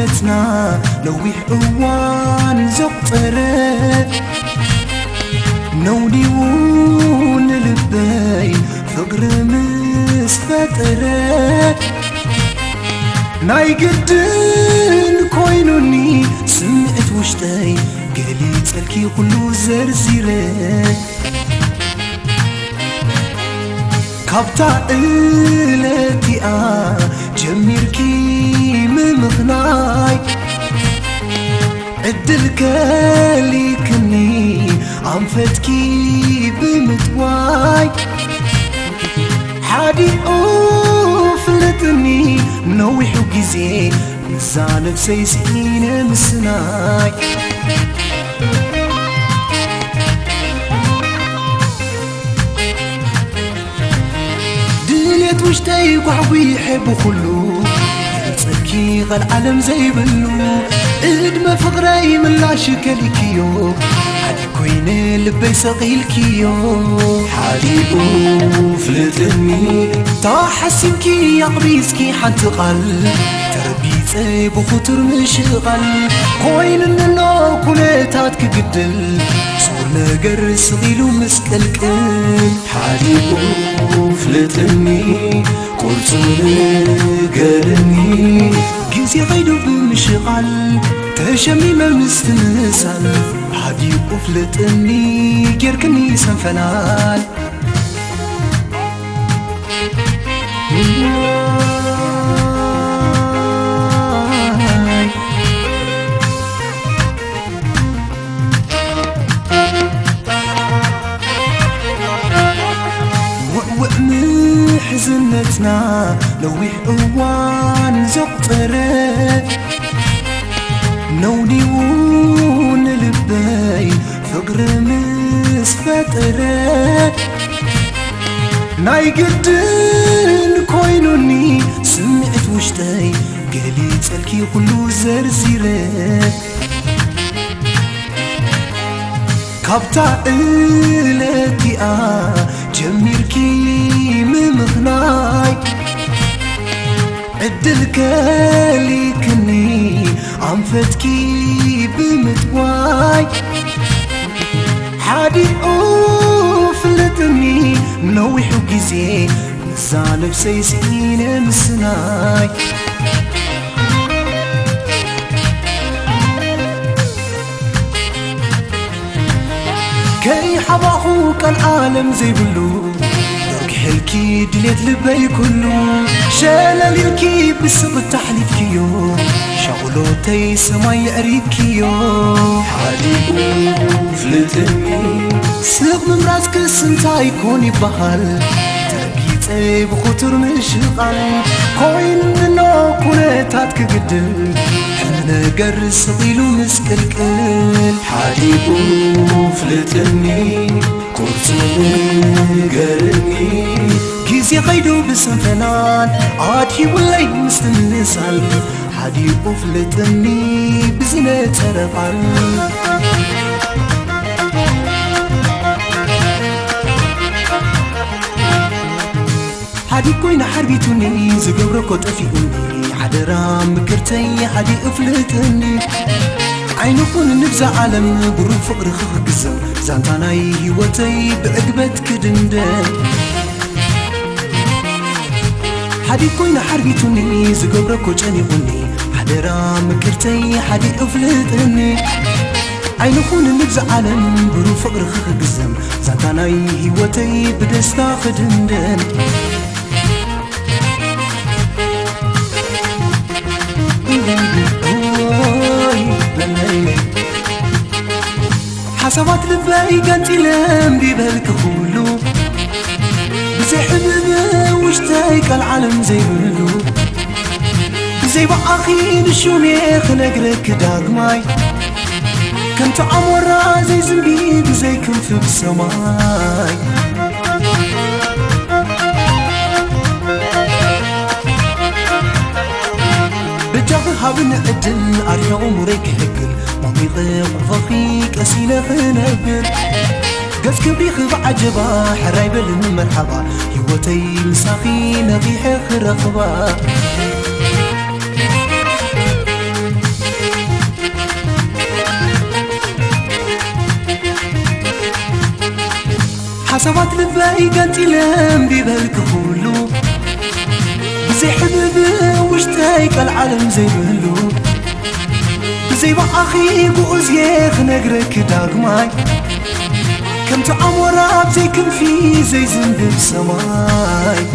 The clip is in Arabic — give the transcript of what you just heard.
حزنتنا نويح أوان زقطرت نوديون لبي فقر مسفترت ناي قدن كوينوني سمعت وشتاي قالي تلكي كلو زرزيرت كابتا إلتي جميركي ممغناي عدلك ليكني عم فتكي بمتواي حادي أوفلتني نوح وجزي نزانب سيسين مسناي دليت وشتاي وحوي يحب خلو تركي غال عالم زي بلو ادم فقراي من لا شكلكيو حدي كوين لبي سقيلكيو حدي فلتني تا حسنكي يا قبيسكي حنت قل تربيتي بخطر مشغل كوين انو كونتات كقدل صور نقر سقيلو مسكلكل حدي فلتني قلت نقرني جنسي غيدو بمشغل تشميمة مستنسل حدي قفلتني كيركني سنفنال حزنتنا لويح أوان زقطرت نوديون لبي فقر مسفترت ناي قدن كوينوني سمعت وشتاي قالي تلكي كلو زرزيرت كابتا إلتي جميركي ممغناي عدلك ليكني عم فتكي بمتواي حادي أوفلتني نوح وجزي نزانب سيسين مسناي كي حباخوك العالم زي بلو حلكي دليت لبي كلو شلاليلكي بسق التحليف كيو شغلوتي سماي أريد كيو حالي فلتني سلق من راسك السنتا يكوني بحال تربيتي بخطر مشغل كوين منو كونتات كقدل نقر سقيلو مسكلكل حالي فلتني قلت نقرني جيزي غيدو بسنفنان عادي ولاي مستنسال حادي قفلتني بزنة ترقل حادي كوين حربيتوني زقبركو تفيقوني حدرام مكرتي حادي قفلتني عينكون نبزع عالم برو فقر خخقزم زانتاناي هيوتي بعقبت كدندن حدي كوين حربيتوني زقبركو جانيقوني حدرام مكرتي حادي قفلتني عينكون نبزع عالم برو فقر خخقزم زانتاناي هيوتي بدستا خدندن حسابات لباي قانتي لم بيبالك خولو بزي حبيبه وشتايك العالم زي بلو زي بقاخين الشوني خنقرك داقماي كنت عمورا زي زنبيب زي كنف بسماي هابن عدل أريا عمرك هقل مامي ضيق وفقيك أسينا خنبل قف كبريخ بعجبا حراي بلن مرحبا هيوتي مساخي نغيح خرقبا حسابات لباي قنتي لم بيبهلك كله بزي حبب وشتايك العالم زي بهلو زي بأخي بوزيخ نقرك داقماي كم تعمر زي كم في زي زنب سماي